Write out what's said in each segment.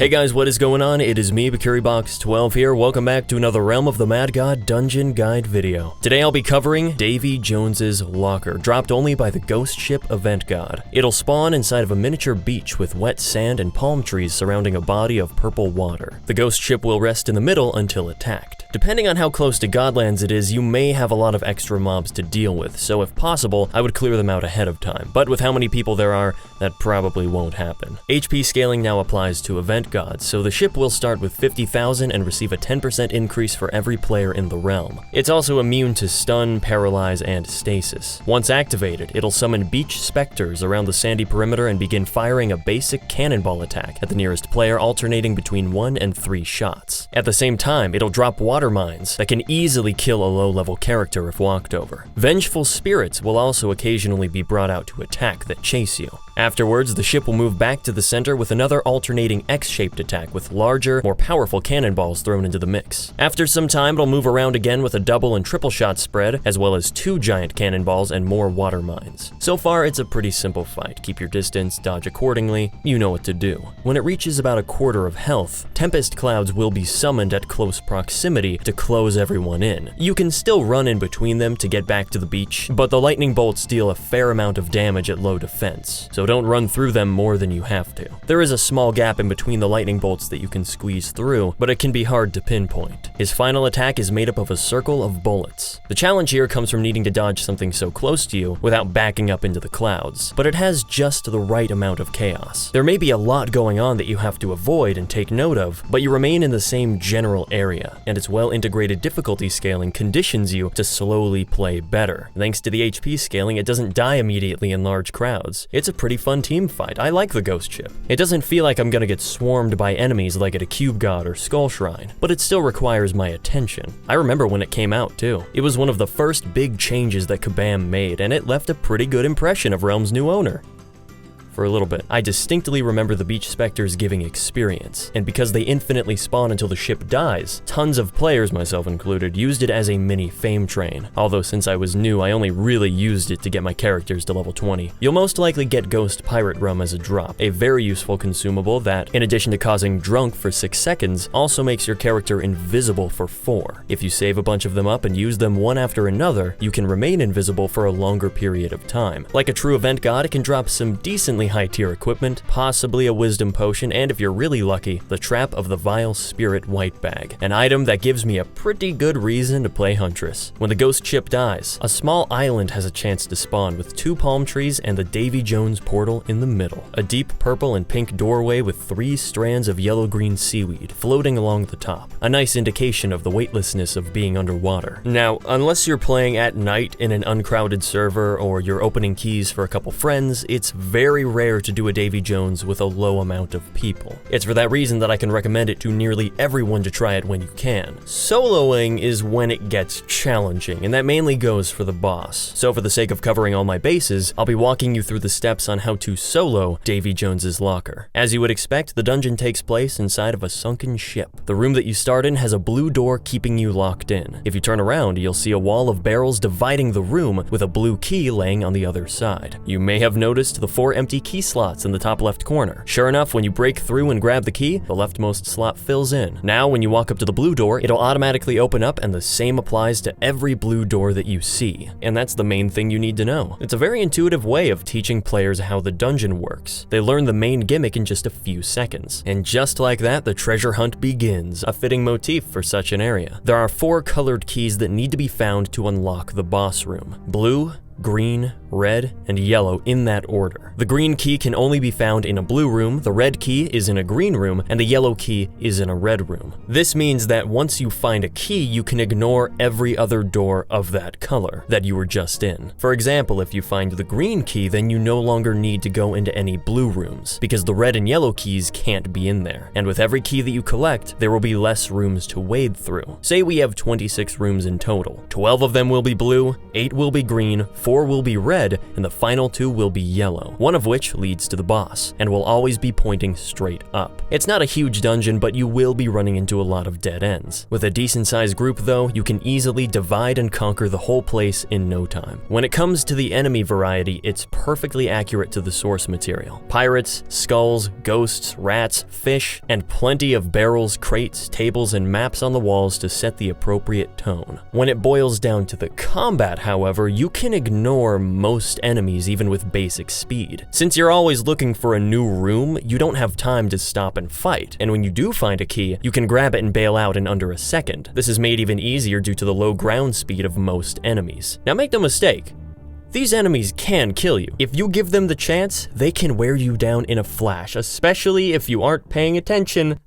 Hey guys, what is going on? It is me, BikuriBox12 here. Welcome back to another Realm of the Mad God Dungeon Guide video. Today I'll be covering Davy Jones's locker, dropped only by the ghost ship Event God. It'll spawn inside of a miniature beach with wet sand and palm trees surrounding a body of purple water. The ghost ship will rest in the middle until attacked. Depending on how close to Godlands it is, you may have a lot of extra mobs to deal with, so if possible, I would clear them out ahead of time. But with how many people there are, that probably won't happen. HP scaling now applies to Event God, so the ship will start with 50,000 and receive a 10% increase for every player in the realm. It's also immune to stun, paralyze, and stasis. Once activated, it'll summon beach specters around the sandy perimeter and begin firing a basic cannonball attack at the nearest player, alternating between 1 and 3 shots. At the same time, it'll drop water mines that can easily kill a low-level character if walked over. Vengeful spirits will also occasionally be brought out to attack that chase you. Afterwards, the ship will move back to the center with another alternating X-shaped attack with larger, more powerful cannonballs thrown into the mix. After some time, it'll move around again with a double and triple shot spread, as well as 2 giant cannonballs and more water mines. So far, it's a pretty simple fight. Keep your distance, dodge accordingly, you know what to do. When it reaches about a quarter of health, Tempest Clouds will be summoned at close proximity to close everyone in. You can still run in between them to get back to the beach, but the lightning bolts deal a fair amount of damage at low defense, so don't run through them more than you have to. There is a small gap in between the lightning bolts that you can squeeze through, but it can be hard to pinpoint. His final attack is made up of a circle of bullets. The challenge here comes from needing to dodge something so close to you without backing up into the clouds, but it has just the right amount of chaos. There may be a lot going on that you have to avoid and take note of, but you remain in the same general area, and its well-integrated difficulty scaling conditions you to slowly play better. Thanks to the HP scaling, it doesn't die immediately in large crowds. It's a pretty fun team fight. I like the ghost ship. It doesn't feel like I'm gonna get swarmed by enemies like at a Cube God or Skull Shrine, but it still requires my attention. I remember when it came out too. It was one of the first big changes that Kabam made, and it left a pretty good impression of Realm's new owner. For a little bit. I distinctly remember the beach specters giving experience, and because they infinitely spawn until the ship dies, tons of players, myself included, used it as a mini fame train. Although since I was new, I only really used it to get my characters to level 20. You'll most likely get Ghost Pirate Rum as a drop, a very useful consumable that, in addition to causing drunk for 6 seconds, also makes your character invisible for 4. If you save a bunch of them up and use them one after another, you can remain invisible for a longer period of time. Like a true Event God, it can drop some decently high-tier equipment, possibly a wisdom potion, and if you're really lucky, the Trap of the Vile Spirit White Bag, an item that gives me a pretty good reason to play Huntress. When the ghost ship dies, a small island has a chance to spawn with 2 palm trees and the Davy Jones portal in the middle. A deep purple and pink doorway with 3 strands of yellow-green seaweed floating along the top, a nice indication of the weightlessness of being underwater. Now, unless you're playing at night in an uncrowded server or you're opening keys for a couple friends, it's very rare to do a Davy Jones with a low amount of people. It's for that reason that I can recommend it to nearly everyone to try it when you can. Soloing is when it gets challenging, and that mainly goes for the boss. So for the sake of covering all my bases, I'll be walking you through the steps on how to solo Davy Jones's locker. As you would expect, the dungeon takes place inside of a sunken ship. The room that you start in has a blue door keeping you locked in. If you turn around, you'll see a wall of barrels dividing the room with a blue key laying on the other side. You may have noticed the 4 empty key slots in the top left corner. Sure enough, when you break through and grab the key, the leftmost slot fills in. Now, when you walk up to the blue door, it'll automatically open up, and the same applies to every blue door that you see. And that's the main thing you need to know. It's a very intuitive way of teaching players how the dungeon works. They learn the main gimmick in just a few seconds. And just like that, the treasure hunt begins, a fitting motif for such an area. There are 4 colored keys that need to be found to unlock the boss room. Blue, green, red, and yellow in that order. The green key can only be found in a blue room, the red key is in a green room, and the yellow key is in a red room. This means that once you find a key, you can ignore every other door of that color that you were just in. For example, if you find the green key, then you no longer need to go into any blue rooms, because the red and yellow keys can't be in there. And with every key that you collect, there will be less rooms to wade through. Say we have 26 rooms in total. 12 of them will be blue, 8 will be green, 4 will be red, and the final 2 will be yellow, one of which leads to the boss, and will always be pointing straight up. It's not a huge dungeon, but you will be running into a lot of dead ends. With a decent-sized group though, you can easily divide and conquer the whole place in no time. When it comes to the enemy variety, it's perfectly accurate to the source material. Pirates, skulls, ghosts, rats, fish, and plenty of barrels, crates, tables, and maps on the walls to set the appropriate tone. When it boils down to the combat, however, you can ignore most enemies even with basic speed. Since you're always looking for a new room, you don't have time to stop and fight, and when you do find a key, you can grab it and bail out in under a second. This is made even easier due to the low ground speed of most enemies. Now make no mistake, these enemies can kill you. If you give them the chance, they can wear you down in a flash, especially if you aren't paying attention.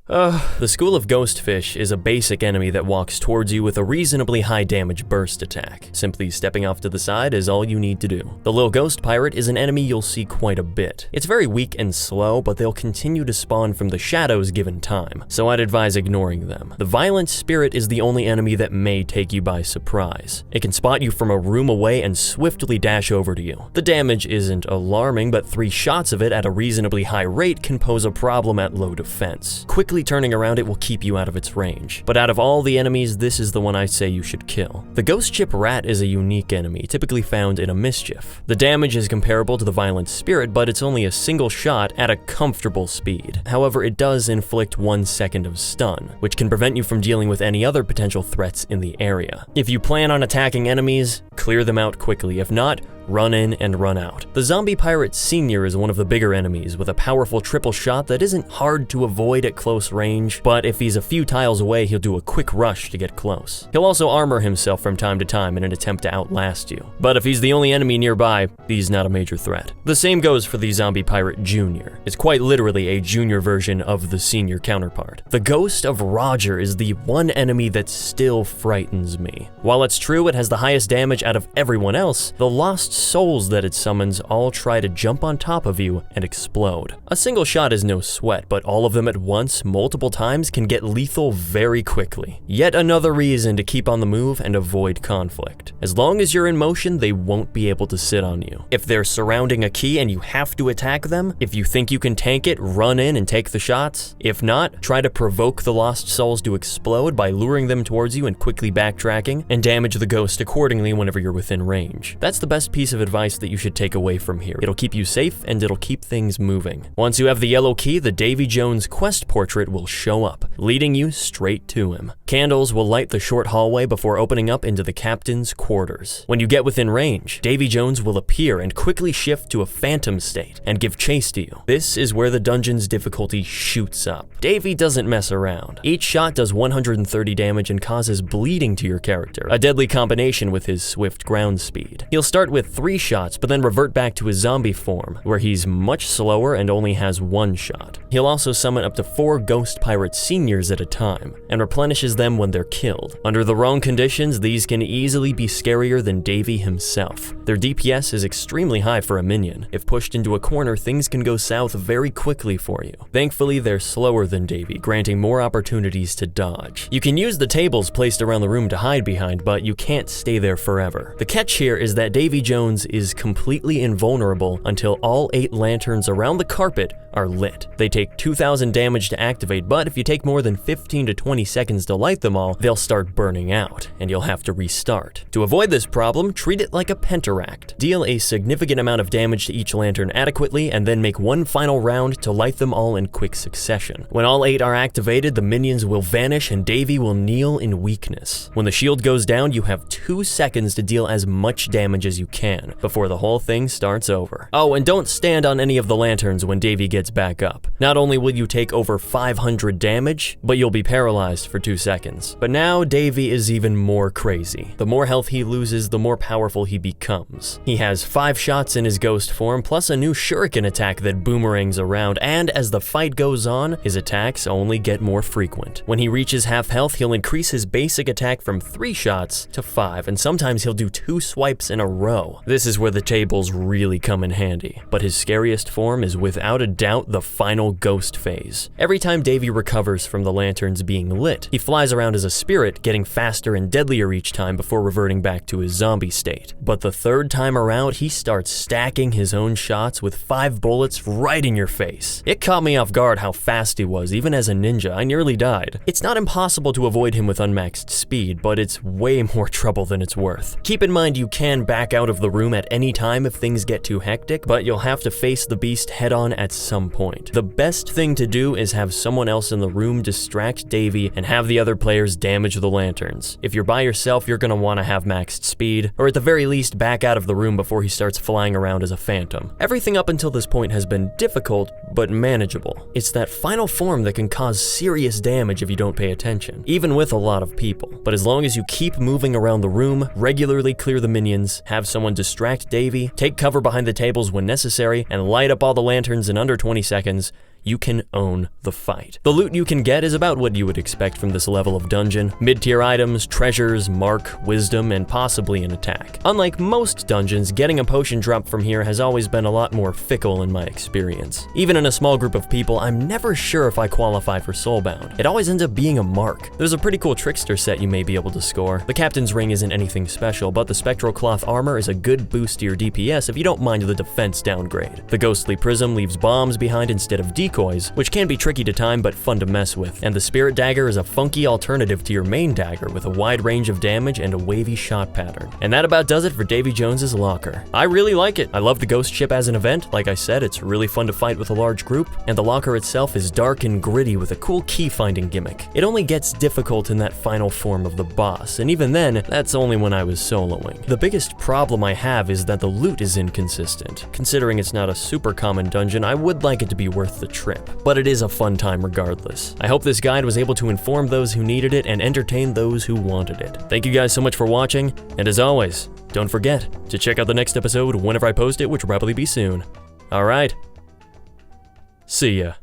The School of Ghostfish is a basic enemy that walks towards you with a reasonably high damage burst attack. Simply stepping off to the side is all you need to do. The Little Ghost Pirate is an enemy you'll see quite a bit. It's very weak and slow, but they'll continue to spawn from the shadows given time, so I'd advise ignoring them. The Violent Spirit is the only enemy that may take you by surprise. It can spot you from a room away and swiftly dash over to you. The damage isn't alarming, but 3 shots of it at a reasonably high rate can pose a problem at low defense. Quickly turning around it will keep you out of its range. But out of all the enemies, this is the one I say you should kill. The Ghost Ship Rat is a unique enemy, typically found in a mischief. The damage is comparable to the Violent Spirit, but it's only a single shot at a comfortable speed. However, it does inflict 1 second of stun, which can prevent you from dealing with any other potential threats in the area. If you plan on attacking enemies, clear them out quickly. If not, run in and run out. The Zombie Pirate Senior is one of the bigger enemies with a powerful triple shot that isn't hard to avoid at close range, but if he's a few tiles away, he'll do a quick rush to get close. He'll also armor himself from time to time in an attempt to outlast you. But if he's the only enemy nearby, he's not a major threat. The same goes for the Zombie Pirate Junior. It's quite literally a junior version of the senior counterpart. The Ghost of Roger is the one enemy that still frightens me. While it's true it has the highest damage out of everyone else, the lost souls that it summons all try to jump on top of you and explode. A single shot is no sweat, but all of them at once, multiple times, can get lethal very quickly. Yet another reason to keep on the move and avoid conflict. As long as you're in motion, they won't be able to sit on you. If they're surrounding a key and you have to attack them, if you think you can tank it, run in and take the shots. If not, try to provoke the lost souls to explode by luring them towards you and quickly backtracking, and damage the ghost accordingly whenever you're within range. That's the best piece of advice that you should take away from here. It'll keep you safe and it'll keep things moving. Once you have the yellow key, the Davy Jones quest portrait will show up, leading you straight to him. Candles will light the short hallway before opening up into the captain's quarters. When you get within range, Davy Jones will appear and quickly shift to a phantom state and give chase to you. This is where the dungeon's difficulty shoots up. Davy doesn't mess around. Each shot does 130 damage and causes bleeding to your character, a deadly combination with his swift ground speed. He'll start with 3 shots, but then revert back to his zombie form, where he's much slower and only has 1 shot. He'll also summon up to 4 Ghost Pirate Seniors at a time, and replenishes them when they're killed. Under the wrong conditions, these can easily be scarier than Davy himself. Their DPS is extremely high for a minion. If pushed into a corner, things can go south very quickly for you. Thankfully, they're slower than Davy, granting more opportunities to dodge. You can use the tables placed around the room to hide behind, but you can't stay there forever. The catch here is that Davy Jones is completely invulnerable until all 8 lanterns around the carpet are lit. They take 2,000 damage to activate, but if you take more than 15 to 20 seconds to light them all, they'll start burning out, and you'll have to restart. To avoid this problem, treat it like a pentaract. Deal a significant amount of damage to each lantern adequately, and then make one final round to light them all in quick succession. When all 8 are activated, the minions will vanish and Davy will kneel in weakness. When the shield goes down, you have 2 seconds to deal as much damage as you can before the whole thing starts over. Oh, and don't stand on any of the lanterns when Davy gets back up. Not only will you take over 500 damage, but you'll be paralyzed for 2 seconds. But now Davy is even more crazy. The more health he loses, the more powerful he becomes. He has 5 shots in his ghost form, plus a new shuriken attack that boomerangs around, and as the fight goes on, his attacks only get more frequent. When he reaches half health, he'll increase his basic attack from 3 shots to 5, and sometimes he'll he'll do 2 swipes in a row. This is where the tables really come in handy, but his scariest form is without a doubt the final ghost phase. Every time Davy recovers from the lanterns being lit, he flies around as a spirit, getting faster and deadlier each time before reverting back to his zombie state. But the 3rd time around, he starts stacking his own shots with 5 bullets right in your face. It caught me off guard how fast he was. Even as a ninja, I nearly died. It's not impossible to avoid him with unmaxed speed, but it's way more trouble than it's worth. Keep in mind you can back out of the room at any time if things get too hectic, but you'll have to face the beast head-on at some point. The best thing to do is have someone else in the room distract Davy and have the other players damage the lanterns. If you're by yourself, you're gonna want to have maxed speed, or at the very least back out of the room before he starts flying around as a phantom. Everything up until this point has been difficult, but manageable. It's that final form that can cause serious damage if you don't pay attention, even with a lot of people. But as long as you keep moving around the room, regularly clear the minions, have someone distract Davy, take cover behind the tables when necessary, and light up all the lanterns in under 20 seconds, you can own the fight. The loot you can get is about what you would expect from this level of dungeon. Mid-tier items, treasures, mark, wisdom, and possibly an attack. Unlike most dungeons, getting a potion drop from here has always been a lot more fickle in my experience. Even in a small group of people, I'm never sure if I qualify for Soulbound. It always ends up being a mark. There's a pretty cool trickster set you may be able to score. The Captain's Ring isn't anything special, but the Spectral Cloth Armor is a good boost to your DPS if you don't mind the defense downgrade. The Ghostly Prism leaves bombs behind instead of decoys, which can be tricky to time but fun to mess with. And the Spirit Dagger is a funky alternative to your main dagger with a wide range of damage and a wavy shot pattern. And that about does it for Davy Jones's locker. I really like it. I love the ghost ship as an event. Like I said, it's really fun to fight with a large group, and the locker itself is dark and gritty with a cool key finding gimmick. It only gets difficult in that final form of the boss, and even then, that's only when I was soloing. The biggest problem I have is that the loot is inconsistent. Considering it's not a super common dungeon, I would like it to be worth the trip. But it is a fun time regardless. I hope this guide was able to inform those who needed it and entertain those who wanted it. Thank you guys so much for watching, and as always, don't forget to check out the next episode whenever I post it, which will probably be soon. Alright, see ya.